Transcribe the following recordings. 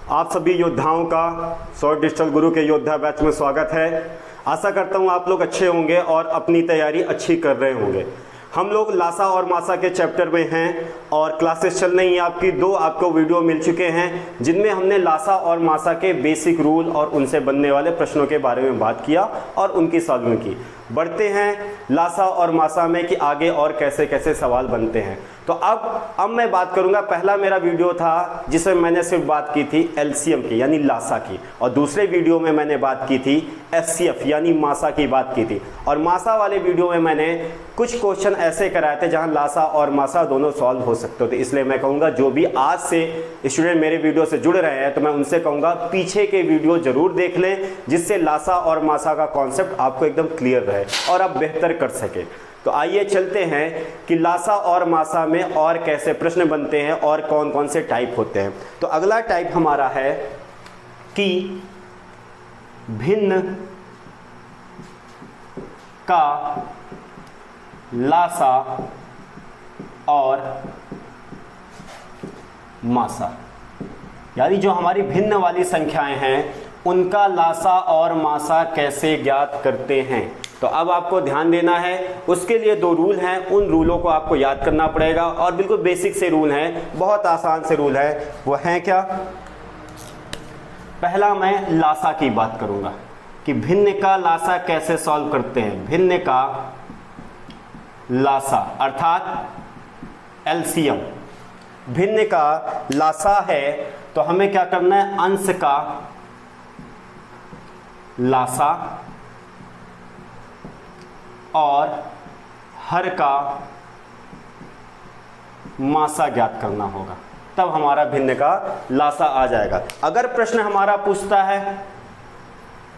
आप सभी योद्धाओं का सौर डिजिटल गुरु के योद्धा बैच में स्वागत है। आशा करता हूँ आप लोग अच्छे होंगे और अपनी तैयारी अच्छी कर रहे होंगे। हम लोग लासा और मासा के चैप्टर में हैं और क्लासेस चल रही हैं आपकी। दो आपको वीडियो मिल चुके हैं जिनमें हमने लासा और मासा के बेसिक रूल और उनसे बनने वाले प्रश्नों के बारे में बात किया और उनकी सॉल्विंग की। बढ़ते हैं लासा और मासा में कि आगे और कैसे कैसे सवाल बनते हैं। तो अब मैं बात करूंगा। पहला मेरा वीडियो था जिसमें मैंने सिर्फ बात की थी एलसीएम की यानी लासा की, और दूसरे वीडियो में मैंने बात की थी एचसीएफ यानी मासा की बात की थी। और मासा वाले वीडियो में मैंने कुछ क्वेश्चन ऐसे कराए थे जहां लासा और मासा दोनों सॉल्व हो सकते थे। इसलिए मैं कहूँगा जो भी आज से स्टूडेंट मेरे वीडियो से जुड़ रहे हैं तो मैं उनसे कहूँगा पीछे के वीडियो जरूर देख लें, जिससे लासा और मासा का कॉन्सेप्ट आपको एकदम क्लियर रहे और आप बेहतर कर सके। तो आइए चलते हैं कि लासा और मासा में और कैसे प्रश्न बनते हैं और कौन कौन से टाइप होते हैं। तो अगला टाइप हमारा है कि भिन्न का लासा और मासा, यानी जो हमारी भिन्न वाली संख्याएं हैं उनका लासा और मासा कैसे ज्ञात करते हैं। तो अब आपको ध्यान देना है, उसके लिए दो रूल हैं, उन रूलों को आपको याद करना पड़ेगा और बिल्कुल बेसिक से रूल हैं, बहुत आसान से रूल है। वो हैं क्या? पहला मैं लासा की बात करूंगा कि भिन्न का लासा कैसे सॉल्व करते हैं। भिन्न का लासा अर्थात एलसीएम। भिन्न का लासा है तो हमें क्या करना है? अंश का लासा और हर का मासा ज्ञात करना होगा, तब हमारा भिन्न का लासा आ जाएगा। अगर प्रश्न हमारा पूछता है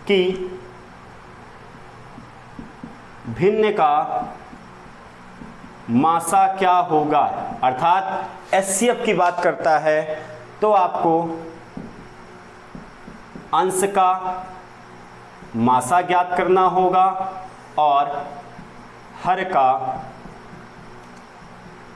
कि भिन्न का मासा क्या होगा अर्थात एचसीएफ की बात करता है, तो आपको अंश का मासा ज्ञात करना होगा और हर का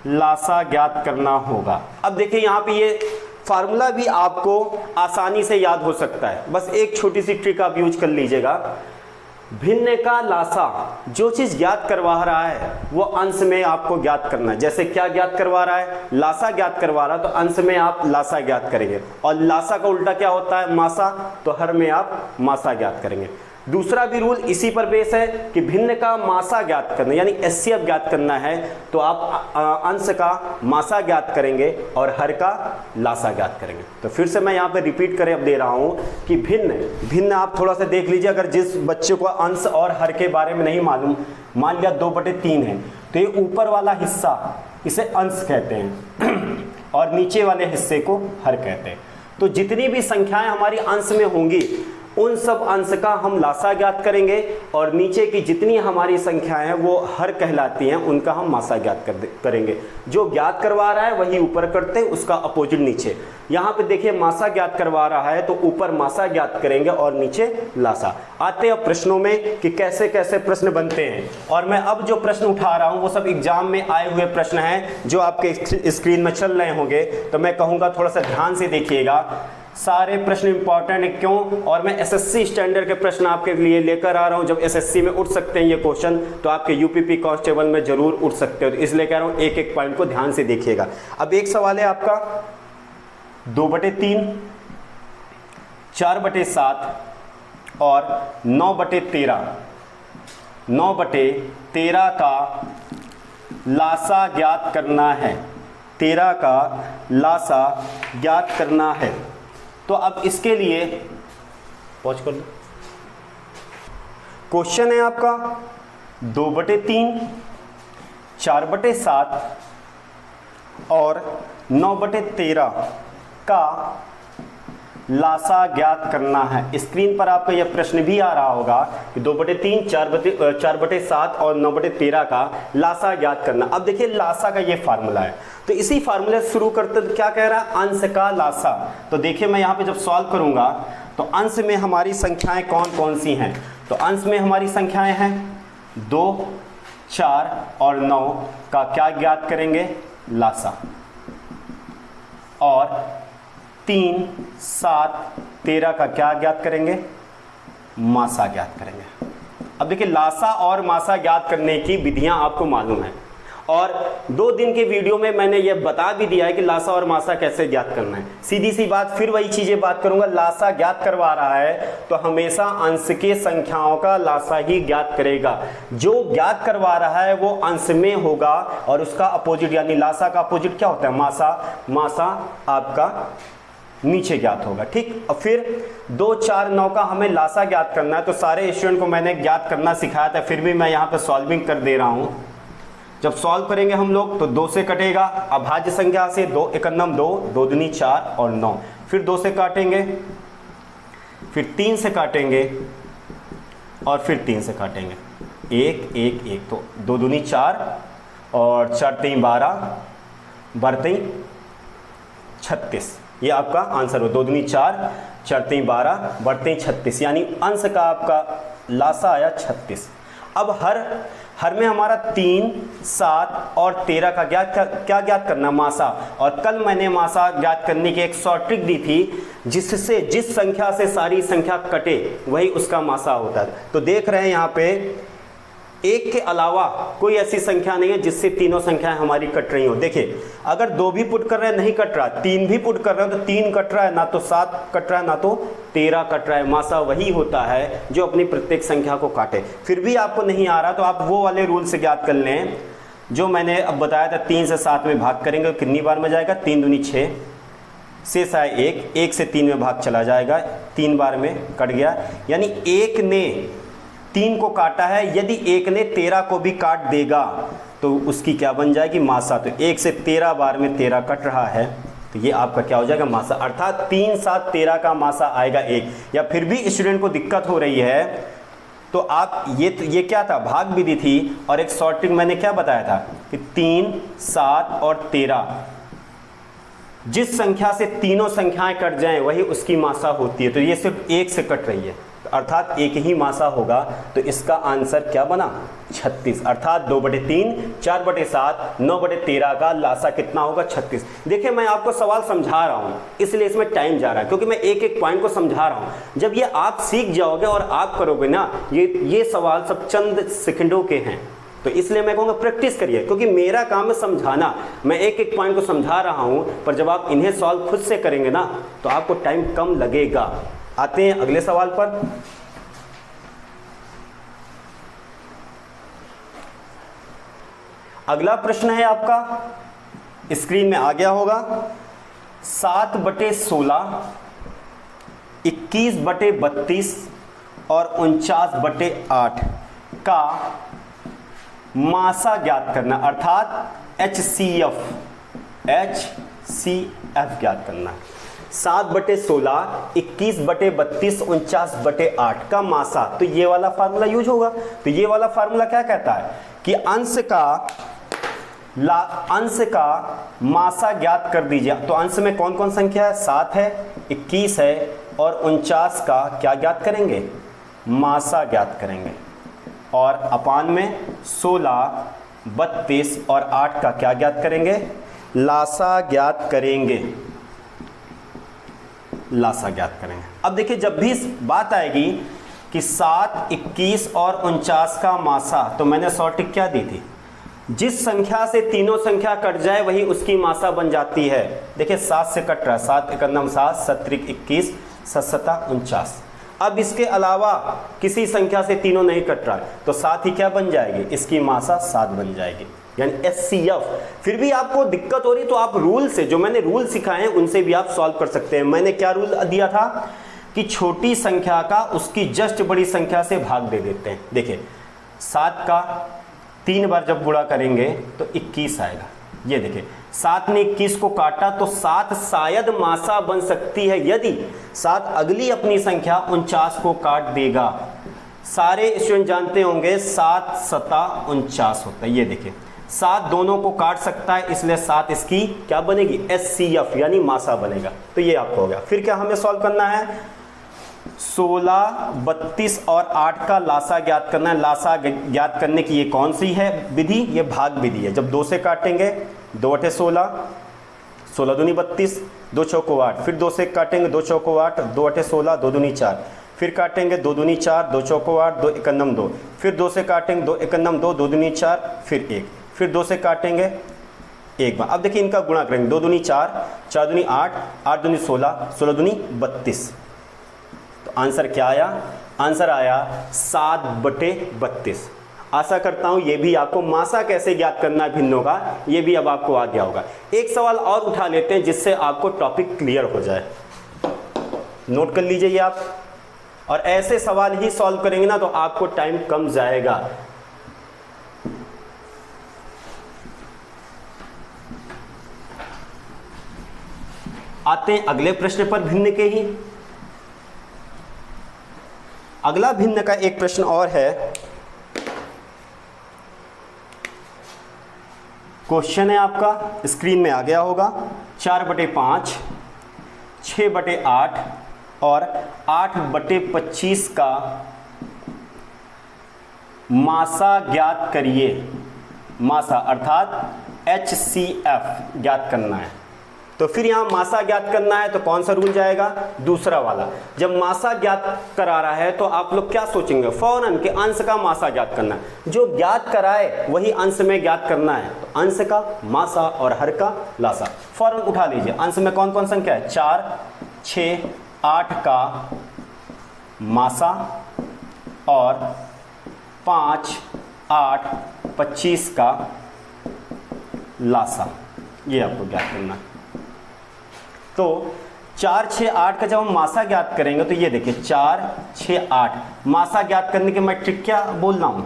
लासा ज्ञात करना होगा। अब देखिए यहाँ पे ये फार्मूला भी आपको आसानी से याद हो सकता है, बस एक छोटी सी ट्रिक आप यूज कर लीजिएगा। भिन्न का लासा जो चीज ज्ञात करवा रहा है वो अंश में आपको ज्ञात करना है। जैसे क्या ज्ञात करवा रहा है? लासा ज्ञात करवा रहा है तो अंश में आप लासा ज्ञात करेंगे, और लासा का उल्टा क्या होता है? मासा, तो हर में आप मासा ज्ञात करेंगे। दूसरा भी रूल इसी पर बेस है कि भिन्न का मासा ज्ञात करना यानी एचसीएफ ज्ञात करना है तो आप अंश का मासा ज्ञात करेंगे और हर का लासा ज्ञात करेंगे। तो फिर से मैं यहाँ पे रिपीट करे अब दे रहा हूँ कि भिन्न आप थोड़ा सा देख लीजिए। अगर जिस बच्चे को अंश और हर के बारे में नहीं मालूम, मान लिया 2/3 है तो ये ऊपर वाला हिस्सा इसे अंश कहते हैं और नीचे वाले हिस्से को हर कहते हैं। तो जितनी भी संख्याएं हमारी अंश में होंगी उन सब अंश का हम लासा ज्ञात करेंगे और नीचे की जितनी हमारी संख्याएं हैं वो हर कहलाती हैं, उनका हम मासा ज्ञात करेंगे। जो ज्ञात करवा रहा है वही ऊपर करते हैं, उसका अपोजिट नीचे। यहाँ पे देखिए मासा ज्ञात करवा रहा है तो ऊपर मासा ज्ञात करेंगे और नीचे लासा। आते हैं अब प्रश्नों में कि कैसे कैसे प्रश्न बनते हैं। और मैं अब जो प्रश्न उठा रहा हूँ वो सब एग्जाम में आए हुए प्रश्न हैं जो आपके स्क्रीन में चल रहे होंगे। तो मैं कहूँगा थोड़ा सा ध्यान से देखिएगा, सारे प्रश्न इंपॉर्टेंट है। क्यों? और मैं एसएससी स्टैंडर्ड के प्रश्न आपके लिए लेकर आ रहा हूं। जब एसएससी में उठ सकते हैं ये क्वेश्चन तो आपके यूपीपी कांस्टेबल में जरूर उठ सकते हो, तो इसलिए कह रहा हूं एक एक पॉइंट को ध्यान से देखिएगा। अब एक सवाल है आपका 2/3, 4/7 और 9/13। 9/13 का लासा ज्ञात करना है। 13 का लासा ज्ञात करना है। तो अब इसके लिए पॉज कर लो। क्वेश्चन है आपका 2/3, 4/7 और 9/13 का लासा ज्ञात करना है। स्क्रीन पर आपका यह प्रश्न भी आ रहा होगा कि 2/3, 4/7 और 9/13 का लासा ज्ञात करना। अब देखिए लासा का ये फार्मूला है, तो इसी फार्मूले से शुरू करते तो क्या कह रहा है? अंश का लासा। तो देखिए मैं यहाँ पे जब सॉल्व करूंगा तो अंश में हमारी संख्याएं कौन कौन सी हैं? तो अंश में हमारी संख्याएं हैं 2, 4 और 9 का क्या ज्ञात करेंगे? लासा। और 3, 7, 13 का क्या ज्ञात करेंगे? मासा ज्ञात करेंगे। अब देखिए लासा और मासा ज्ञात करने की विधियां आपको मालूम है, और 2 दिन के वीडियो में मैंने ये बता भी दिया है कि लासा और मासा कैसे ज्ञात करना है। सीधी सी बात, फिर वही चीजें बात करूंगा। लासा ज्ञात करवा रहा है तो हमेशा अंश के संख्याओं का लासा ही ज्ञात करेगा। जो ज्ञात करवा रहा है वो अंश में होगा, और उसका अपोजिट यानी लासा का अपोजिट क्या होता है? मासा। मासा आपका नीचे ज्ञात होगा, ठीक। और फिर 2, 4, 9 का हमें लासा ज्ञात करना है, तो सारे स्टूडेंट को मैंने ज्ञात करना सिखाया था, फिर भी मैं यहाँ पे सॉल्विंग कर दे रहा हूँ। जब सॉल्व करेंगे हम लोग तो 2 से कटेगा, अभाज्य संख्या से 2 एकन्नम 2, 2 दूनी 4 और 9, फिर 2 से काटेंगे, फिर 3 से काटेंगे और फिर 3 से काटेंगे, 1 1 1, तो 2 दूनी 4 और 4 3 12, 12 36, ये आपका आंसर हो। 2 दूनी 4, 4 3 12, 12 36, यानी अंश का आपका लासा आया 36। अब हर में हमारा 3, 7 और 13 का क्या ज्ञात करना? मासा। और कल मैंने मासा ज्ञात करने की एक शॉर्ट ट्रिक दी थी, जिससे जिस संख्या से सारी संख्या कटे वही उसका मासा होता है। तो देख रहे हैं यहाँ पे 1 के अलावा कोई ऐसी संख्या नहीं है जिससे तीनों संख्याएं हमारी कट रही हो। देखिए अगर 2 भी पुट कर रहे हैं नहीं कट रहा, 3 भी पुट कर रहे हैं तो 3 कट रहा है, ना तो 7 कट रहा है ना तो 13 कट रहा है। मासा वही होता है जो अपनी प्रत्येक संख्या को काटे। फिर भी आपको नहीं आ रहा तो आप वो वाले रूल से ज्ञात कर लें जो मैंने अब बताया था। 3 से 7 में भाग करेंगे, कितनी बार में जाएगा? 3 दूनी 6, शेष आए 1, 1 से 3 में भाग चला जाएगा, 3 बार में कट गया। यानी 1 ने 3 को काटा है, यदि 1 ने 13 को भी काट देगा तो उसकी क्या बन जाएगी? मासा। तो 1 से 13 बार में 13 कट रहा है, तो ये आपका क्या हो जाएगा? मासा। अर्थात 3, 7, 13 का मासा आएगा 1। या फिर भी स्टूडेंट को दिक्कत हो रही है तो आप ये क्या था? भाग विधि थी, और एक शॉर्ट ट्रिक मैंने क्या बताया था कि 3, 7 और 13 जिस संख्या से तीनों संख्याएं कट जाएं वही उसकी मासा होती है। तो ये सिर्फ 1 से कट रही है, अर्थात 1 ही मासा होगा। तो इसका आंसर क्या बना? 36। अर्थात 2/3, 4/7, 9/13 का लासा कितना होगा? 36। देखिए मैं आपको सवाल समझा रहा हूँ इसलिए इसमें टाइम जा रहा है, क्योंकि मैं एक एक पॉइंट को समझा रहा हूँ। जब ये आप सीख जाओगे और आप करोगे ना, ये सवाल सब चंद सेकंडों के हैं, तो इसलिए मैं कहूँगा प्रैक्टिस करिए, क्योंकि मेरा काम है समझाना। मैं एक एक पॉइंट को समझा रहा हूँ, पर जब आप इन्हें सॉल्व खुद से करेंगे ना तो आपको टाइम कम लगेगा। आते हैं अगले सवाल पर। अगला प्रश्न है आपका, स्क्रीन में आ गया होगा। 7/16, 21/32 और 49/8 का मासा ज्ञात करना, अर्थात HCF ज्ञात करना। 7/16, 21/32, 49/8 का मासा। तो ये वाला फार्मूला यूज होगा। तो ये वाला फार्मूला क्या कहता है कि अंश का मासा ज्ञात कर दीजिए। तो अंश में कौन कौन संख्या है? 7 है, 21 है और 49 का क्या ज्ञात करेंगे? मासा ज्ञात करेंगे। और अपान में 16, 32 और 8 का क्या ज्ञात करेंगे? लासा ज्ञात करेंगे। लासा ज्ञात करेंगे। अब देखिए जब भी बात आएगी कि 7, 21 और 49 का मासा, तो मैंने शॉर्ट ट्रिक क्या दी थी? जिस संख्या से तीनों संख्या कट जाए वही उसकी मासा बन जाती है। देखिए 7 से कट रहा है, 7 एकन्नम 7, 7 21, 7 49। अब इसके अलावा किसी संख्या से तीनों नहीं कट रहा है तो 7 ही क्या बन जाएगी? इसकी मासा 7 बन जाएगी, यानी HCF। फिर भी आपको दिक्कत हो रही तो आप रूल से, जो मैंने रूल सिखाए हैं उनसे भी आप सॉल्व कर सकते हैं। मैंने क्या रूल दिया था कि छोटी संख्या का उसकी जस्ट बड़ी संख्या से भाग दे देते हैं। देखिए 7 का 3 बार जब गुणा करेंगे तो 21 आएगा। ये देखिए 7 ने 21 को काटा तो 7 शायद मासा बन सकती है यदि 7 अगली अपनी संख्या 49 को काट देगा। सारे स्टूडेंट जानते होंगे 7 7 49 होता है। ये देखिए 7 दोनों को काट सकता है, इसलिए 7 इसकी क्या बनेगी? HCF यानी मासा बनेगा। तो ये आपको हो गया। फिर क्या हमें सॉल्व करना है? 16, 32 और 8 का लासा ज्ञात करना है। लासा ज्ञात करने की ये कौन सी है विधि? ये भाग विधि है। जब 2 से काटेंगे 2/16, 16 दूनी 32, 2 चौको 8, फिर 2 से काटेंगे 2 चौको 8, 2 8 16, 2 दूनी 4, फिर काटेंगे 2 दूनी 4, 2 चौको 8, 2 एकनम 2, फिर 2 से काटेंगे 2 एकनम 2, 2 दूनी 4, फिर 1, फिर 2 से काटेंगे एक बार। अब देखिए इनका गुणा करेंगे, 2 दूनी 4, 4 दूनी 8, 8 दूनी 16, 16 दूनी 32। तो आंसर क्या आया? आंसर आया 7/32। आशा करता हूं ये भी आपको मासा कैसे ज्ञात करना है भिन्नों का, ये भी अब आपको आ गया होगा। एक सवाल और उठा लेते हैं जिससे आपको टॉपिक क्लियर हो जाए, नोट कर लीजिए आप। और ऐसे सवाल ही सॉल्व करेंगे ना तो आपको टाइम कम जाएगा। आते हैं अगले प्रश्न पर, भिन्न के ही। अगला भिन्न का एक प्रश्न और है। क्वेश्चन है आपका, स्क्रीन में आ गया होगा। 4/5, 6/8 और 8/25 का मासा ज्ञात करिए। मासा अर्थात HCF ज्ञात करना है। तो फिर यहां मासा ज्ञात करना है तो कौन सा रूल जाएगा? दूसरा वाला। जब मासा ज्ञात करा रहा है तो आप लोग क्या सोचेंगे? फौरन के अंश का मासा ज्ञात करना है। जो ज्ञात कराए वही अंश में ज्ञात करना है। तो अंश का मासा और हर का लासा फौरन उठा लीजिए। अंश में कौन कौन संख्या है? 4, 6, 8 का मासा और 5, 8, 25 का लासा, ये आपको ज्ञात करना है। तो 4, 6, 8 का जब हम मासा ज्ञात करेंगे तो ये देखिए 4, 6, 8 मासा ज्ञात करने के मैं ट्रिक क्या बोल रहा हूं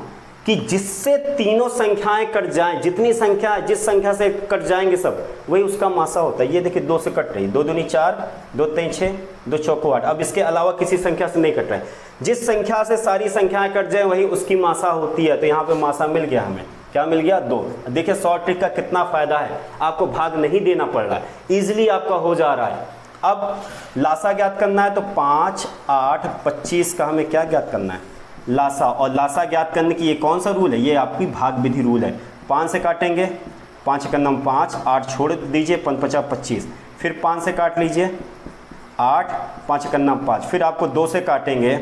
कि जिससे तीनों संख्याएं कट जाएं, जितनी संख्या जिस संख्या से कट जाएंगे सब वही उसका मासा होता है। ये देखिए 2 से कट रही, 2 दूनी 4, 2 3 6, 2 चौको 8। अब इसके अलावा किसी संख्या से नहीं कट रहा है। जिस संख्या से सारी संख्याएं कट जाए वही उसकी मासा होती है। तो यहाँ पे मासा मिल गया हमें, क्या मिल गया? 2। देखिए शॉर्ट ट्रिक का कितना फायदा है, आपको भाग नहीं देना पड़ रहा है, इजीली आपका हो जा रहा है। अब लासा ज्ञात करना है तो 5, 8, 25 का हमें क्या ज्ञात करना है? लासा। और लासा ज्ञात करने की ये कौन सा रूल है? ये आपकी भाग विधि रूल है। 5 से काटेंगे, 5 का नम 5, 8 छोड़ दीजिए, 5 5 25, फिर 5 से काट लीजिए 8, 5 का नम 5, फिर आपको 2 से काटेंगे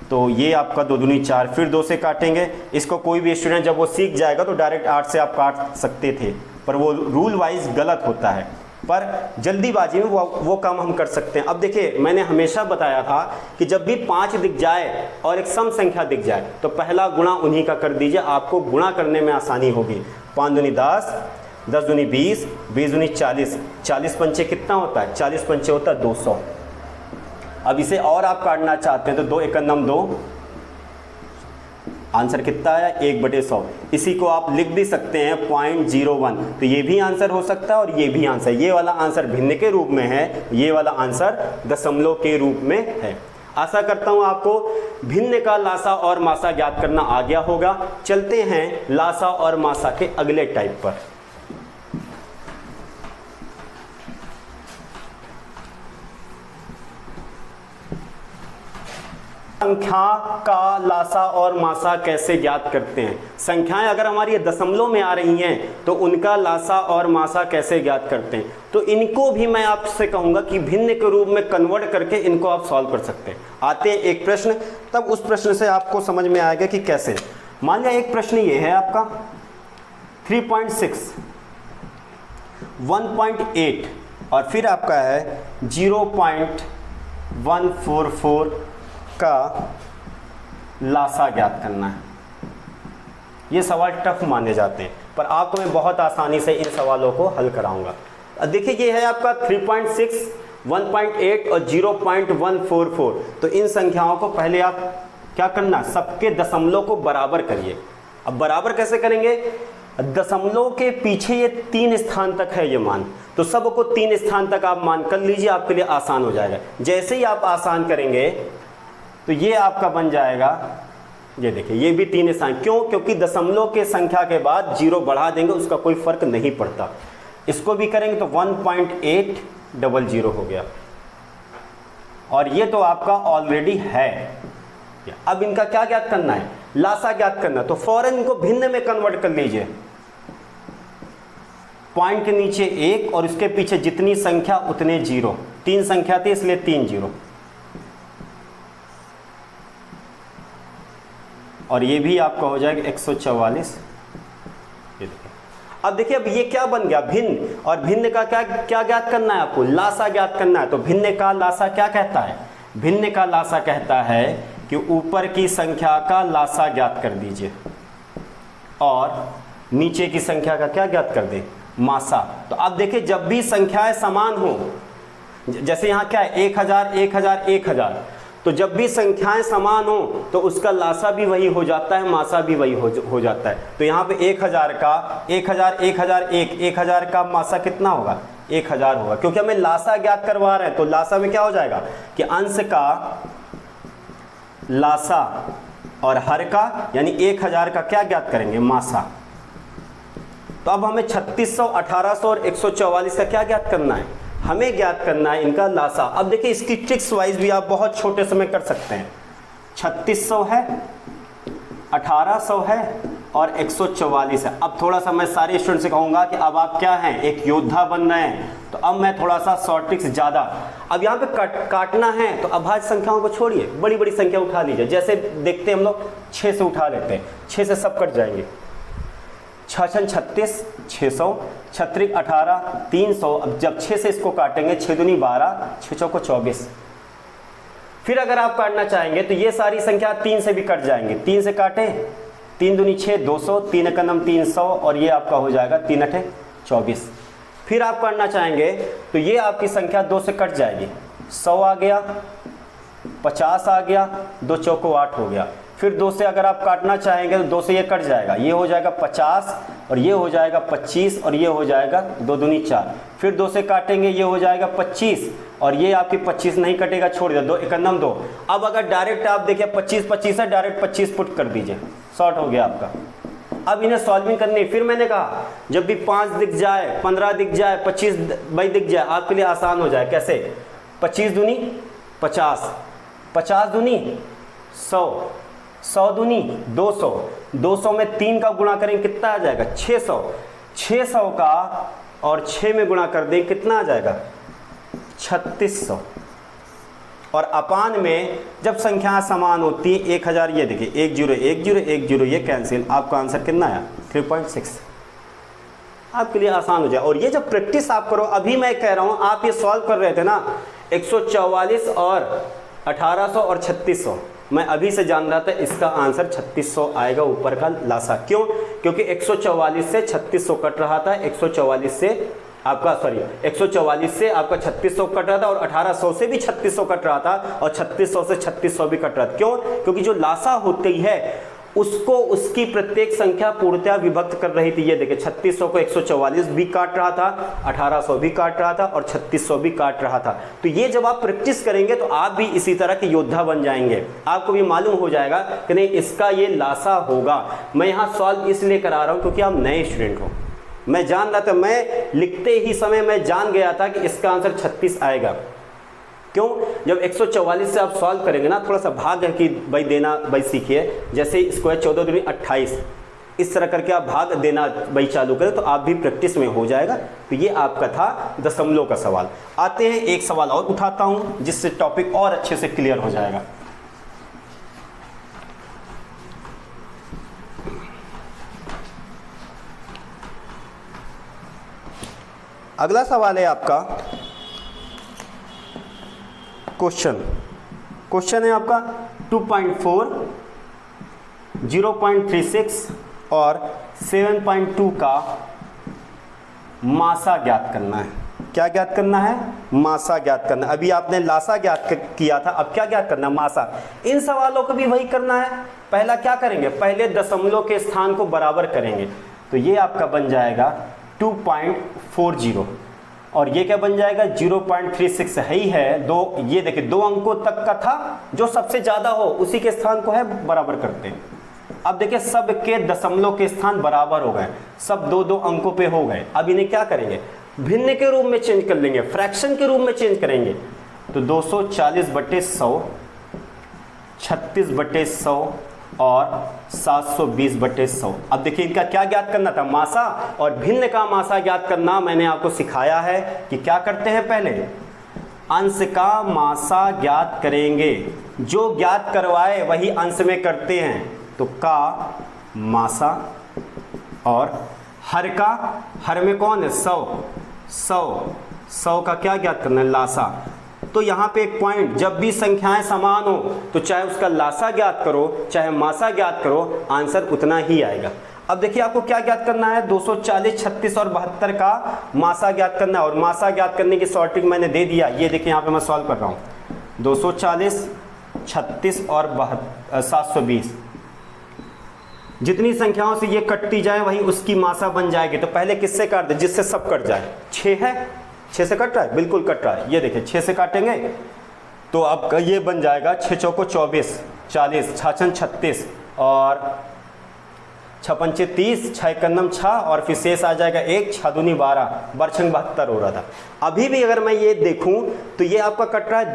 तो ये आपका 2 दूनी 4, फिर 2 से काटेंगे। इसको कोई भी स्टूडेंट जब वो सीख जाएगा तो डायरेक्ट 8 से आप काट सकते थे, पर वो रूल वाइज गलत होता है। पर जल्दीबाजी में वो काम हम कर सकते हैं। अब देखिए मैंने हमेशा बताया था कि जब भी 5 दिख जाए और एक सम संख्या दिख जाए तो पहला गुणा उन्हीं का कर दीजिए, आपको गुणा करने में आसानी होगी। 5 दूनी 10, 10 दूनी 20, 20 दूनी 40, 40 पंचे कितना होता है? 40 पंचे होता है 200। अब इसे और आप काटना चाहते हैं तो 2 एकनम 2, आंसर कितना आया? 1/100। इसी को आप लिख भी सकते हैं 0.01। तो ये भी आंसर हो सकता है और ये भी आंसर। ये वाला आंसर भिन्न के रूप में है, ये वाला आंसर दशमलव के रूप में है। आशा करता हूं आपको भिन्न का लासा और मासा ज्ञात करना आ गया होगा। चलते हैं लासा और मासा के अगले टाइप पर। संख्या का लासा और मासा कैसे ज्ञात करते हैं? संख्याएं अगर हमारी दशमलव में आ रही हैं तो उनका लासा और मासा कैसे ज्ञात करते हैं? तो इनको भी मैं आपसे कहूंगा कि भिन्न के रूप में कन्वर्ट करके इनको आप सॉल्व कर सकते हैं। आते हैं एक प्रश्न, तब उस प्रश्न से आपको समझ में आएगा कि कैसे। मान लिया एक प्रश्न ये है आपका 3.6, 1.8 और फिर आपका है 0.144 का लासा ज्ञात करना है। ये सवाल टफ माने जाते हैं पर आपको मैं बहुत आसानी से इन सवालों को हल कराऊंगा। देखिए ये है आपका 3.6, 1.8 और 0.144। तो इन संख्याओं को पहले आप क्या करना, सबके दशमलव को बराबर करिए। अब बराबर कैसे करेंगे? दशमलव के पीछे ये 3 स्थान तक है ये मान, तो सबको 3 स्थान तक आप मान कर लीजिए, आपके लिए आसान हो जाएगा। जैसे ही आप आसान करेंगे तो ये आपका बन जाएगा, ये देखिए ये भी 3 स्थान। क्यों? क्योंकि दशमलव के संख्या के बाद 0 बढ़ा देंगे, उसका कोई फर्क नहीं पड़ता। इसको भी करेंगे तो 1.800 हो गया और ये तो आपका ऑलरेडी है। अब इनका क्या ज्ञात करना है? लासा ज्ञात करना। तो फौरन इनको भिन्न में कन्वर्ट कर लीजिए। पॉइंट के नीचे 1 और उसके पीछे जितनी संख्या उतने 0, 3 संख्या थी इसलिए 3 0। और ये भी आपका हो जाएगा 144। अब देखिए, अब ये क्या बन गया, भिन्न। और भिन्न का क्या क्या ज्ञात करना है आपको, लासा ज्ञात करना है। तो भिन्न का लासा क्या कहता है, भिन्न का लासा कहता है कि ऊपर की संख्या का लासा ज्ञात कर दीजिए और नीचे की संख्या का क्या ज्ञात कर दे, मासा। तो अब देखिए, जब भी संख्याएं समान हो, जैसे यहाँ क्या है 1000 1000 1000, तो जब भी संख्याएं समान हो तो उसका लासा भी वही हो जाता है, मासा भी वही हो जाता है। तो यहाँ पे 1000 का 1000 1001 1000 का मासा कितना होगा, 1000 होगा, क्योंकि हमें लासा ज्ञात करवा रहे हैं। तो लासा में क्या हो जाएगा कि अंश का लासा और हर का यानी 1000 का क्या ज्ञात करेंगे, मासा। तो अब हमें 3600 1800 और 144 का क्या ज्ञात करना है, हमें ज्ञात करना है इनका लासा। अब देखिए, इसकी ट्रिक्स वाइज भी आप बहुत छोटे समय कर सकते हैं। 3600 है, 1800 है और 144 है। अब थोड़ा सा मैं सारे स्टूडेंट से कहूंगा कि अब आप क्या हैं, एक योद्धा बन रहे हैं। तो अब मैं थोड़ा सा शॉर्ट ट्रिक्स ज़्यादा, अब यहाँ पे काटना है तो अभाज्य संख्याओं को छोड़िए, बड़ी बड़ी संख्या उठा लीजिए। जैसे देखते हैं हम लोग 6 से उठा लेते हैं, 6 से सब कट जाएंगे। 6 छन 36, 600, 6 18 300। अब जब 6 से इसको काटेंगे, 6 दूनी 12, 6 चौको 24। फिर अगर आप काटना चाहेंगे तो ये सारी संख्या 3 से भी कट जाएंगे। 3 से काटें, 3 दूनी 6 200, 3 एक नम 300 और ये आपका हो जाएगा 3 अठे 24। फिर आप करना चाहेंगे तो ये आपकी संख्या 2 से कट जाएगी, 100 आ गया, 50 आ गया, 2 चौको 8 हो गया। फिर 2 से अगर आप काटना चाहेंगे तो 2 से ये कट जाएगा, ये हो जाएगा 50 और ये हो जाएगा 25 और ये हो जाएगा 2 दूनी 4। फिर 2 से काटेंगे, ये हो जाएगा 25 और ये आपकी 25 नहीं कटेगा, छोड़ दिया, 2 एकनम 2। अब अगर डायरेक्ट आप देखिए 25 25 है, डायरेक्ट 25 पुट कर दीजिए, शॉर्ट हो गया आपका। अब इन्हें सॉल्विंग करनी है। फिर मैंने कहा जब भी 5 दिख जाए, 15 दिख जाए, 25 भाई दिख जाए, आपके लिए आसान हो जाए। कैसे, 25 दूनी 50, 50 दूनी 100, 100 दूनी 200, 200 में 3 का गुणा करें कितना आ जाएगा, 600, 600 का और 6 में गुणा कर दें कितना आ जाएगा, 3600। और अपान में जब संख्या समान होती है 1000, ये देखिए 10 10 10 10, ये कैंसिल, आपका आंसर कितना आया 3.6। आपके लिए आसान हो जाए। और ये जब प्रैक्टिस आप करो, अभी मैं कह रहा हूँ आप ये सॉल्व कर रहे थे ना 144 और 1800 और 3600, मैं अभी से जान रहा था इसका आंसर 3600 आएगा ऊपर का लासा। क्यों, क्योंकि 144 से 3600 कट रहा था, 144 से आपका 144 से आपका 3600 कट रहा था और 1800 से भी 3600 कट रहा था और 3600 से 3600 भी कट रहा था। क्यों, क्योंकि जो लासा होती है उसको उसकी प्रत्येक संख्या पूर्णतया विभक्त कर रही थी। ये देखिए 3600 को 144 भी काट रहा था, 1800 भी काट रहा था और 3600 भी काट रहा था। तो ये जब आप प्रैक्टिस करेंगे तो आप भी इसी तरह के योद्धा बन जाएंगे, आपको भी मालूम हो जाएगा कि नहीं इसका ये लासा होगा। मैं यहाँ सॉल्व इसलिए करा रहा हूँ क्योंकि आप नए स्टूडेंट हो। मैं जान रहा था, मैं लिखते ही समय मैं जान गया था कि इसका आंसर 36 आएगा। क्यों, जब 144 से आप सॉल्व करेंगे ना, थोड़ा सा भाग है कि भाई देना भाई सीखिए। जैसे इसको है 14 दूनी 28, इस तरह करके आप भाग देना भाई चालू करें तो आप भी प्रैक्टिस में हो जाएगा। तो ये आपका था दशमलव का सवाल। आते हैं एक सवाल और उठाता हूँ जिससे टॉपिक और अच्छे से क्लियर हो जाएगा। अगला सवाल है आपका क्वेश्चन है आपका 2.4, 0.36 और 7.2 का मासा ज्ञात करना है। क्या ज्ञात करना है, मासा ज्ञात करना। अभी आपने लासा ज्ञात किया था, अब क्या ज्ञात करना, मासा। इन सवालों को भी वही करना है। पहला क्या करेंगे, पहले दशमलव के स्थान को बराबर करेंगे। तो ये आपका बन जाएगा 2.40 और ये क्या बन जाएगा 0.36 है ही है। दो, ये देखिए 2 अंकों तक का था, जो सबसे ज्यादा हो उसी के स्थान को है बराबर करते हैं। अब देखिए सब के दशमलव के स्थान बराबर हो गए, सब 2-2 अंकों पे हो गए। अब इन्हें क्या करेंगे, भिन्न के रूप में चेंज कर लेंगे, फ्रैक्शन के रूप में चेंज करेंगे। तो 240/100, 36/100 और 720/100। अब देखिए इनका क्या ज्ञात करना था, मासा, और भिन्न का मासा ज्ञात करना मैंने आपको सिखाया है कि क्या करते हैं, पहले अंश का मासा ज्ञात करेंगे, जो ज्ञात करवाए वही अंश में करते हैं, तो का मासा, और हर का, हर में कौन है, 100 का क्या ज्ञात करना है, लासा। तो यहाँ पे एक पॉइंट, जब भी संख्याएं समान हो तो चाहे उसका लासा ज्ञात करो चाहे मासा ज्ञात करो, आंसर उतना ही आएगा। अब देखिए आपको क्या ज्ञात करना है, 240, 36 और 72 का मासा ज्ञात करना है, और मासा ज्ञात करने की शॉर्टिंग मैंने दे दिया, ये देखिए यहाँ पे मैं सॉल्व कर रहा हूँ। 240, 36 और 720, जितनी संख्याओं से ये कटती जाए वही उसकी मासा बन जाएगी। तो पहले किससे काट दे, जिससे सब कट जाए। 6 है, 6 से कट रहा है, बिल्कुल कट रहा है, ये देखिए 6 से काटेंगे तो अब ये बन जाएगा 6 चौको 24, 40, 6 36 और 6 पंचे 30, 6 कन्नम 6 और फिर शेष आ जाएगा 1, 6 दूनी 12, बरछंग 72 हो रहा था। अभी भी अगर मैं ये देखूं तो ये आपका कट रहा है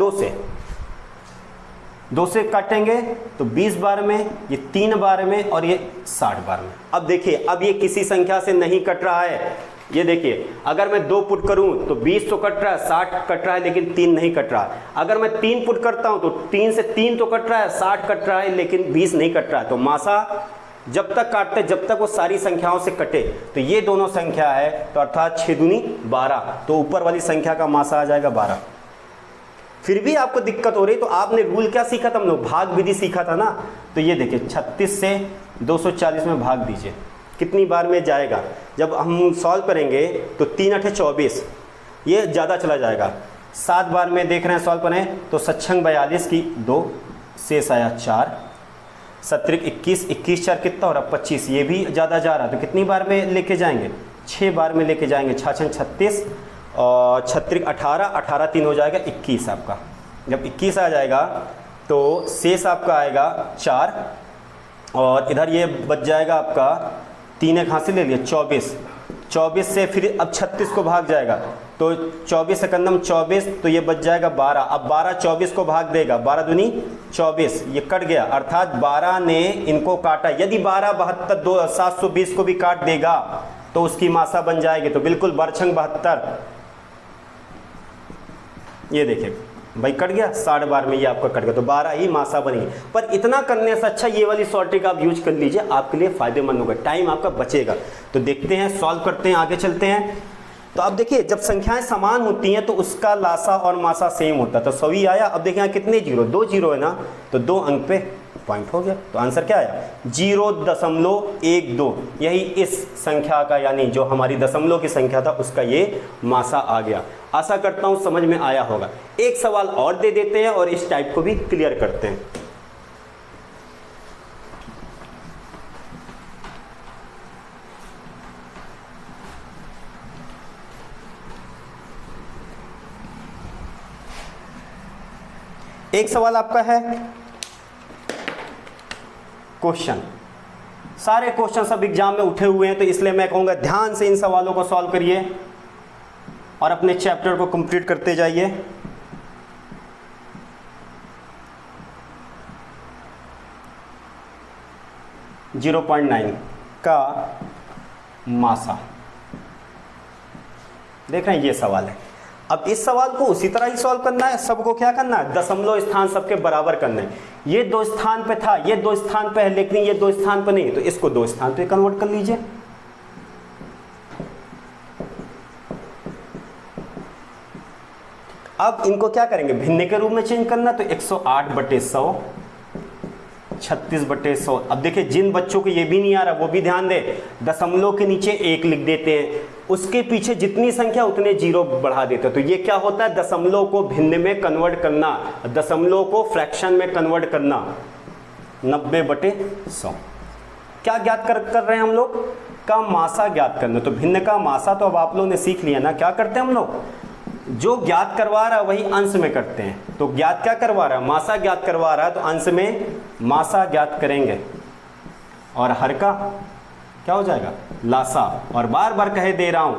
2 से काटेंगे तो 20 बार में, ये 3 बार में और ये 60 बार में। अब देखिए अब ये किसी संख्या से नहीं कट रहा है, ये देखिए अगर मैं 2 पुट करूं तो 20 तो कट रहा है, 60 कट रहा है, लेकिन 3 नहीं कट रहा। अगर मैं 3 पुट करता हूं तो 3 से 3 तो कट रहा है, 60 कट रहा है, लेकिन 20 नहीं कट रहा है। तो मासा जब तक काटते जब तक वो सारी संख्याओं से कटे, तो ये दोनों संख्या है, तो अर्थात 6 दूनी 12, तो ऊपर वाली संख्या का मासा आ जाएगा 12। फिर भी आपको दिक्कत हो रही, तो आपने रूल क्या सीखा था, हम लोग भाग विधि सीखा था ना। तो ये देखिए 36 से 240 में भाग दीजिए, कितनी बार में जाएगा। जब हम सॉल्व करेंगे तो 3 8 24, ये ज़्यादा चला जाएगा। 7 बार में देख रहे हैं सॉल्व करें तो 6 42 की 2, शेष आया 4, 7 21, 21 4 कितना हो रहा, 25, ये भी ज़्यादा जा रहा है। तो कितनी बार में लेके जाएंगे, 6 बार में लेके जाएंगे। 6 36 और 36 18, 18 3 हो जाएगा 21 आपका। जब 21 आ जाएगा तो शेष आपका आएगा 4, और इधर ये बच जाएगा आपका 3 एक हाथ से ले लिया 24, 24 से फिर अब 36 को भाग जाएगा, तो 24 एकंदम 24, तो ये बच जाएगा 12। अब 12 24 को भाग देगा, 12 दूनी 24, ये कट गया, अर्थात 12 ने इनको काटा। यदि 12 72 720 को भी काट देगा तो उसकी मासा बन जाएगी, तो बिल्कुल बरछंग 72, ये देखिए भाई कट गया, 60 बार में ये आपका कट गया, तो 12 ही मासा बनेगी। पर इतना करने से अच्छा ये वाली शॉर्टिंग आप यूज कर लीजिए, आपके लिए फायदेमंद होगा, टाइम आपका बचेगा। तो देखते हैं, सॉल्व करते हैं, आगे चलते हैं। तो अब देखिए जब संख्याएं समान होती हैं तो उसका लासा और मासा सेम होता है। तो 100 ही आया। अब देखिए यहाँ कितने जीरो, 2 जीरो है ना, तो 2 अंक पे पॉइंट हो गया। तो आंसर क्या आया, 0.12। यही इस संख्या का, यानी जो हमारी दशमलव की संख्या था उसका ये मासा आ गया। आशा करता हूं समझ में आया होगा। एक सवाल और दे देते हैं और इस टाइप को भी क्लियर करते हैं। एक सवाल आपका है क्वेश्चन, सारे क्वेश्चन सब एग्जाम में उठे हुए हैं, तो इसलिए मैं कहूंगा ध्यान से इन सवालों को सॉल्व करिए और अपने चैप्टर को कंप्लीट करते जाइए। जीरो 0.9 का मासा, देख रहे हैं ये सवाल है। अब इस सवाल को उसी तरह ही सॉल्व करना है, सबको क्या करना है, दशमलव स्थान सबके बराबर करना है। ये 2 स्थान पे था, ये 2 स्थान पे है, लेकिन ये 2 स्थान पे नहीं, तो इसको 2 स्थान पे कन्वर्ट कर लीजिए। अब इनको क्या करेंगे, भिन्न के रूप में चेंज करना, तो 108/100, 36/100। अब देखिए जिन बच्चों को ये भी नहीं आ रहा वो भी ध्यान दे, दशमलव के नीचे 1 लिख देते हैं, उसके पीछे जितनी संख्या उतने जीरो बढ़ा देते हैं। तो ये क्या होता है, दशमलव को भिन्न में कन्वर्ट करना, दशमलव को फ्रैक्शन में कन्वर्ट करना। 90/100 क्या ज्ञात कर रहे हैं हम लोग, का मासा ज्ञात करना। तो भिन्न का मासा तो अब आप लोगों ने सीख लिया ना, क्या करते हैं हम लोग, जो ज्ञात करवा रहा है वही अंश में करते हैं। तो ज्ञात क्या करवा रहा है, मासा ज्ञात करवा रहा है, तो अंश में मासा ज्ञात करेंगे, और हर का क्या हो जाएगा, लासा। और बार बार कहे दे रहा हूं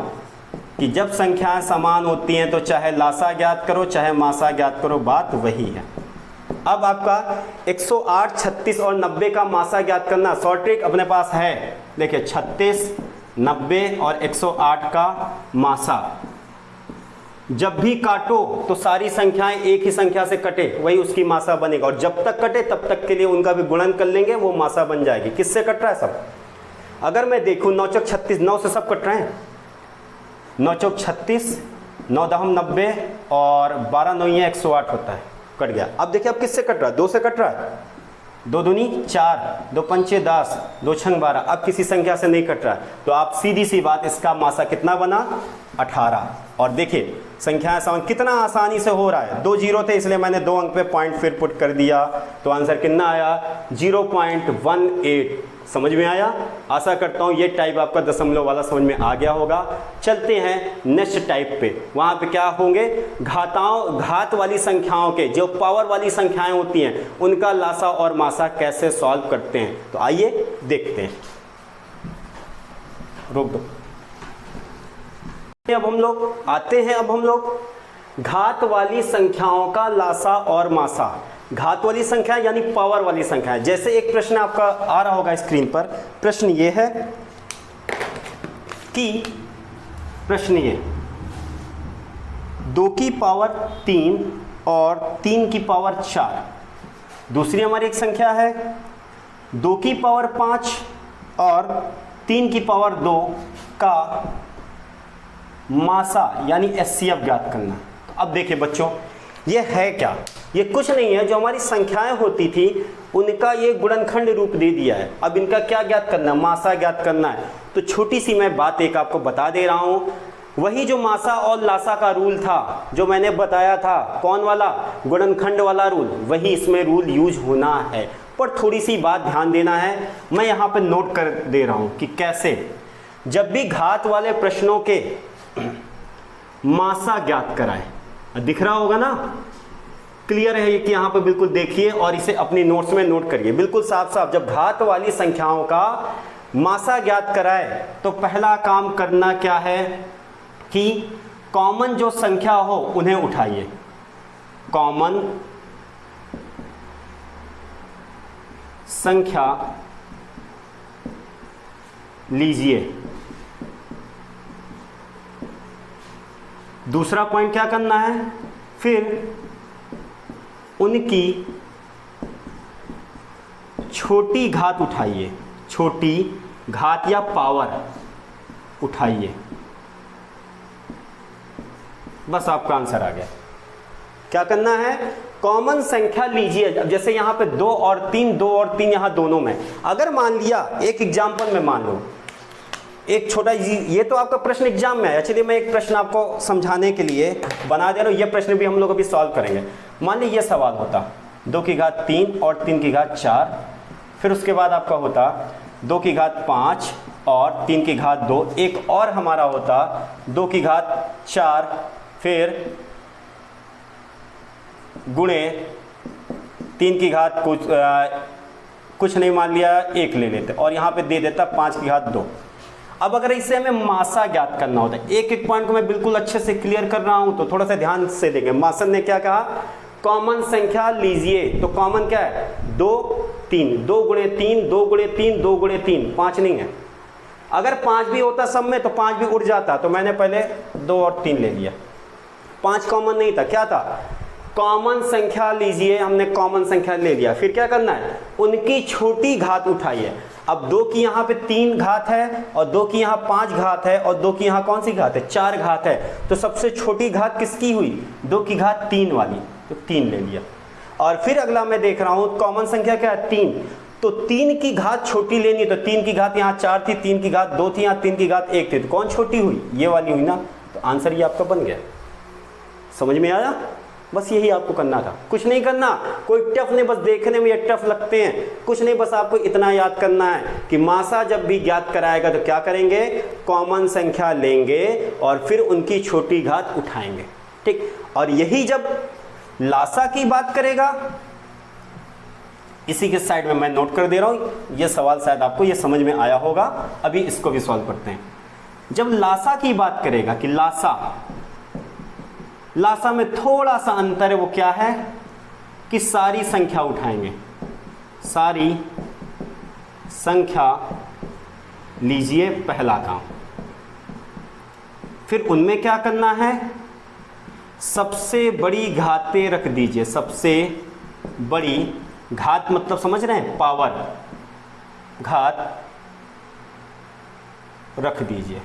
कि जब संख्याएं समान होती हैं तो चाहे लासा ज्ञात करो चाहे मासा ज्ञात करो, बात वही है। अब आपका 108, 36 और 90 का मासा ज्ञात करना। शॉर्ट ट्रिक अपने पास है, देखिए 36, 90 और 108 का मासा। जब भी काटो तो सारी संख्याएं एक ही संख्या से कटे, वही उसकी मासा बनेगा, और जब तक कटे तब तक के लिए उनका भी गुणन कर लेंगे, वो मासा बन जाएगी। किससे कट रहा है सब? अगर मैं देखूं 9 चौक 36, 9 से सब कट रहे हैं। 9 चौक 36, 9 दहम 90 और 12 9 108 होता है, कट गया। अब देखिए अब किससे कट रहा है? 2 से कट रहा है। 2 दूनी 4, 2 पंचे 10, 2 छंग 12। अब किसी संख्या से नहीं कट रहा है, तो आप सीधी सी बात, इसका मासा कितना बना? 18। और देखिए संख्याएं समान कितना आसानी से हो रहा है। 2 जीरो थे इसलिए मैंने 2 अंक पे पॉइंट फिर पुट कर दिया, तो आंसर कितना आया? 0.18। समझ में आया? आशा करता हूं ये टाइप आपका दशमलव वाला समझ में आ गया होगा। चलते हैं नेक्स्ट टाइप पे। वहां पे क्या होंगे? घात वाली संख्याओं के, जो पावर वाली संख्याएं होती हैं, उनका लासा और मासा कैसे सॉल्व करते हैं। तो आइए देखते हैं। रोक दो। अब हम लोग आते हैं, अब हम लोग घात वाली संख्याओं का लासा और मासा। घात वाली संख्या यानी पावर वाली संख्या है। जैसे एक प्रश्न आपका आ रहा होगा स्क्रीन पर, प्रश्न ये है कि 2 की पावर 3 और 3 की पावर 4। दूसरी हमारी एक संख्या है 2 की पावर 5 और 3 की पावर 2 का मासा यानी एचसीएफ ज्ञात करना। तो अब देखिए बच्चों, ये है क्या? ये कुछ नहीं है, जो हमारी संख्याएं होती थी उनका ये गुणनखंड रूप दे दिया है। अब इनका क्या ज्ञात करना है? मासा ज्ञात करना है। तो छोटी सी मैं बात एक आपको बता दे रहा हूं, वही जो मासा और लासा का रूल था, जो मैंने बताया था, कौन वाला? गुणनखंड वाला रूल, वही इसमें रूल यूज होना है। पर थोड़ी सी बात ध्यान देना है, मैं यहां पर नोट कर दे रहा हूं कि कैसे। जब भी घात वाले प्रश्नों के मासा ज्ञात कराए, दिख रहा होगा ना, क्लियर है ये कि यहां पे बिल्कुल देखिए और इसे अपनी नोट्स में नोट करिए बिल्कुल साफ साफ। जब घात वाली संख्याओं का मासा ज्ञात कराए तो पहला काम करना क्या है कि कॉमन जो संख्या हो उन्हें उठाइए। कॉमन संख्या लीजिए। दूसरा पॉइंट क्या करना है? फिर उनकी छोटी घात उठाइए, छोटी घात या पावर उठाइए। बस आपका आंसर आ गया। क्या करना है? कॉमन संख्या लीजिए। अब जैसे यहां पे 2 और 3, 2 और 3 यहां दोनों में, अगर मान लिया एक एग्जांपल में मान लो, एक छोटा, ये तो आपका प्रश्न एग्जाम में है। चलिए मैं एक प्रश्न आपको समझाने के लिए बना दे रहा हूं, ये प्रश्न भी हम लोग अभी सॉल्व करेंगे। मान लीजिए ये सवाल होता 2 की घात 3 और 3 की घात 4, फिर उसके बाद आपका होता 2 की घात 5 और 3 की घात 2, एक और हमारा होता 2 की घात 4, फिर गुणे 3 की घात कुछ नहीं मान लिया, 1 ले लेते और यहाँ पे दे देता 5 की घात 2। अब अगर इसे हमें मासा ज्ञात करना होता है, एक एक पॉइंट को मैं बिल्कुल अच्छे से क्लियर कर रहा हूं, तो थोड़ा सा ध्यान से देखें। मासन ने क्या कहा? कॉमन संख्या लीजिए। तो कॉमन क्या है? 2 3, 2 गुणे 3, 2 गुणे 3, 2 गुणे 3, 5 नहीं है। अगर 5 भी होता सब में तो 5 भी उड़ जाता, तो मैंने पहले 2 और 3 ले लिया। 5 कॉमन नहीं था, क्या था? कॉमन संख्या लीजिए। हमने कॉमन संख्या ले लिया, फिर क्या करना है? उनकी छोटी घात उठाइए। अब 2 की यहाँ पे 3 घात है और 2 की यहाँ 5 घात है और 2 की यहाँ कौन सी घात है? 4 घात है। तो सबसे छोटी घात किसकी हुई? 2 की घात 3 वाली, तो 3 ले लिया। और फिर अगला मैं देख रहा हूँ कॉमन संख्या क्या है? 3। तो 3 की घात छोटी लेनी, तो 3 की घात यहाँ 4 थी, 3 की घात 2 थी, यहाँ 3 की घात 1 थी, तो कौन छोटी हुई? ये वाली हुई ना। तो आंसर ये आपका बन गया। समझ में आया? बस यही आपको करना था, कुछ नहीं करना। कोई टफ नहीं, बस देखने में ये टफ लगते हैं, कुछ नहीं। बस आपको इतना याद करना है कि मासा जब भी ज्ञात कराएगा तो क्या करेंगे? कॉमन संख्या लेंगे और फिर उनकी छोटी घात उठाएंगे, ठीक। और यही जब लासा की बात करेगा, इसी के साइड में मैं नोट कर दे रहा हूं, ये सवाल शायद आपको ये समझ में आया होगा। अभी इसको भी सॉल्व करते हैं। जब लासा की बात करेगा कि लासा में थोड़ा सा अंतर है, वो क्या है? कि सारी संख्या उठाएंगे, सारी संख्या लीजिए पहला काम। फिर उनमें क्या करना है, सबसे बड़ी घातें रख दीजिए, सबसे बड़ी घात मतलब समझ रहे हैं, पावर, घात रख दीजिए।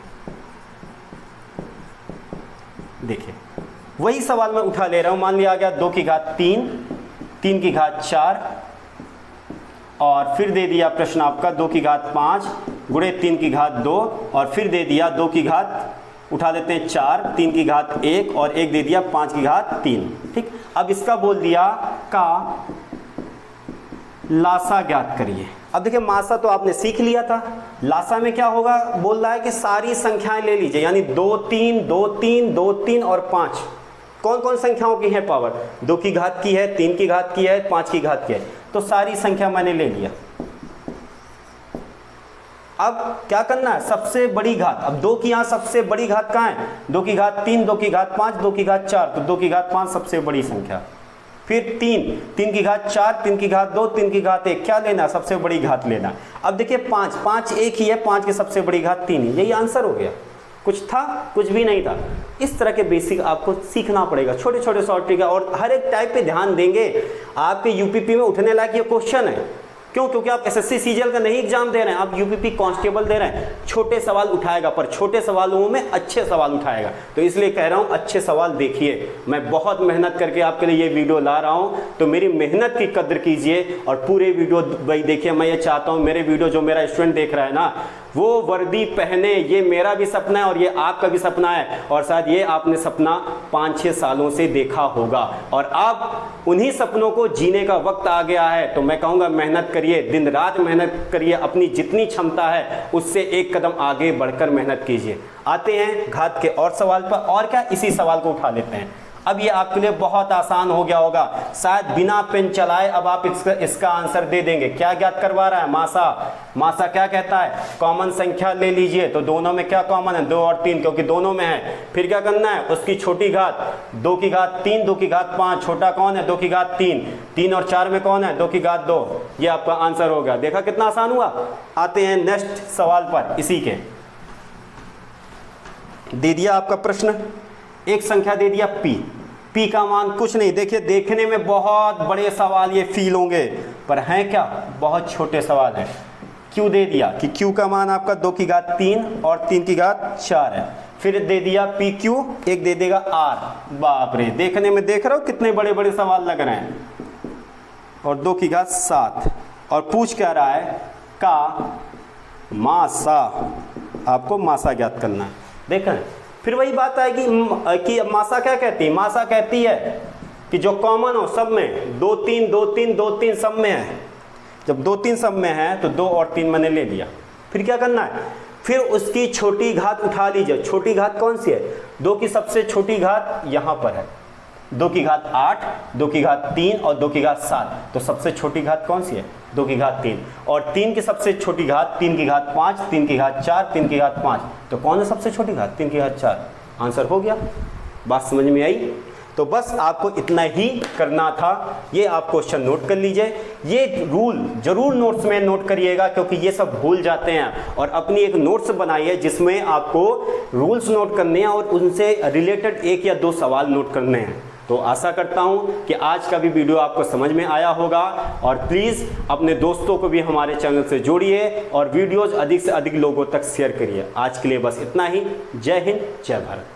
देखिए वही सवाल मैं उठा ले रहा हूं, मान लिया आ गया 2 की घात 3, 3 की घात 4, और फिर दे दिया प्रश्न आपका 2 की घात 5 गुणे 3 की घात 2, और फिर दे दिया 2 की घात उठा लेते हैं 4, 3 की घात 1 और 1 दे दिया 5 की घात 3। ठीक, अब इसका बोल दिया का लासा ज्ञात करिए। अब देखिए मासा तो आपने सीख लिया था, लासा में क्या होगा, बोल रहा है कि सारी संख्याएं ले लीजिए, यानी 2 3 2 3 2 3 और 5, कौन कौन संख्याओं की है पावर, 2 की घात की है, 3 की घात की है, 5 की घात की है, तो सारी संख्या मैंने ले लिया। अब क्या करना है, सबसे बड़ी घात, अब 2 की यहां सबसे बड़ी घात कहां है, 2 की घात 3, 2 की घात 5, 2 की घात 4, तो 2 की घात 5 सबसे बड़ी संख्या। फिर 3, 3 की घात 4, 3 की घात 2, 3 की घात 1, क्या लेना, सबसे बड़ी घात लेना। अब देखिए 5, 5 एक ही है, 5 की सबसे बड़ी घात 3 ही, यही आंसर हो गया। कुछ था, कुछ भी नहीं था। इस तरह के बेसिक आपको सीखना पड़ेगा, छोटे छोटे शॉर्ट ट्रिक, और हर एक टाइप पे ध्यान देंगे। आपके यूपीपी में उठने लायक ये क्वेश्चन है, क्यों, क्योंकि आप एसएससी सीजीएल का नहीं एग्जाम दे रहे हैं, आप यूपीपी कांस्टेबल दे रहे हैं। छोटे सवाल उठाएगा, पर छोटे सवालों में अच्छे सवाल उठाएगा, तो इसलिए कह रहा हूं अच्छे सवाल देखिए। मैं बहुत मेहनत करके आपके लिए ये वीडियो ला रहा हूं, तो मेरी मेहनत की कद्र कीजिए और पूरे वीडियो भाई देखिए। मैं ये चाहता हूं मेरे वीडियो जो मेरा स्टूडेंट देख रहा है ना, वो वर्दी पहने, ये मेरा भी सपना है और ये आपका भी सपना है, और शायद ये आपने सपना 5-6 सालों से देखा होगा, और अब उन्हीं सपनों को जीने का वक्त आ गया है। तो मैं कहूँगा मेहनत करिए, दिन रात मेहनत करिए, अपनी जितनी क्षमता है उससे एक कदम आगे बढ़कर मेहनत कीजिए। आते हैं घात के और सवाल पर, और क्या, इसी सवाल को उठा लेते हैं। अब ये आपके लिए बहुत आसान हो गया होगा, शायद बिना पेन चलाए अब आप इसका आंसर दे देंगे। क्या ज्ञात करवा रहा है, मासा। मासा क्या कहता है, कॉमन संख्या ले लीजिए, तो दोनों में क्या कॉमन है, 2 और 3, क्योंकि दोनों में है। फिर क्या करना है, उसकी छोटी घात, 2 की घात 3, 2 की घात 5, छोटा कौन है, 2 की घात 3, 3 और 4 में कौन है, 2 की घात 2, ये आपका आंसर हो गया। देखा कितना आसान हुआ। आते हैं नेक्स्ट सवाल पर, इसी के दे दिया आपका प्रश्न, एक संख्या दे दिया पी का मान कुछ नहीं, देखिए देखने में बहुत बड़े सवाल ये फील होंगे, पर हैं क्या, बहुत छोटे सवाल हैं। क्यू दे दिया कि क्यू का मान आपका 2 की घात 3 और 3 की घात 4 है। फिर दे दिया पी क्यू, एक दे देगा आर। बाप रे, देखने में देख रहे हो कितने बड़े बड़े सवाल लग रहे हैं। और 2 की घात 7, और पूछ क्या रहा है, का मासा, आपको मासा ज्ञात करना है। देखें फिर वही बात आएगी कि मासा क्या कहती है, मासा कहती है कि जो कॉमन हो सब में, 2 3 2 3 2 3 सब में है। जब 2 3 सब में है तो 2 और 3 मैंने ले लिया। फिर क्या करना है, फिर उसकी छोटी घात उठा लीजिए। छोटी घात कौन सी है, 2 की सबसे छोटी घात यहाँ पर है, 2 की घात 8, 2 की घात 3 और 2 की घात 7, तो सबसे छोटी घात कौन सी है, 2 की घात 3, और 3 की सबसे छोटी घात 3 की घात 5, 3 की घात 4, 3 की घात 5, तो कौन है सबसे छोटी घात, 3 की घात 4। आंसर हो गया। बात समझ में आई। तो बस आपको इतना ही करना था। ये आप क्वेश्चन नोट कर लीजिए, ये रूल जरूर नोट्स में नोट करिएगा, क्योंकि ये सब भूल जाते हैं। और अपनी एक नोट्स बनाइए जिसमें आपको रूल्स नोट करने हैं और उनसे रिलेटेड 1 या 2 सवाल नोट करने हैं। तो आशा करता हूं कि आज का भी वीडियो आपको समझ में आया होगा, और प्लीज़ अपने दोस्तों को भी हमारे चैनल से जोड़िए और वीडियोज़ अधिक से अधिक लोगों तक शेयर करिए। आज के लिए बस इतना ही। जय हिंद, जय भारत।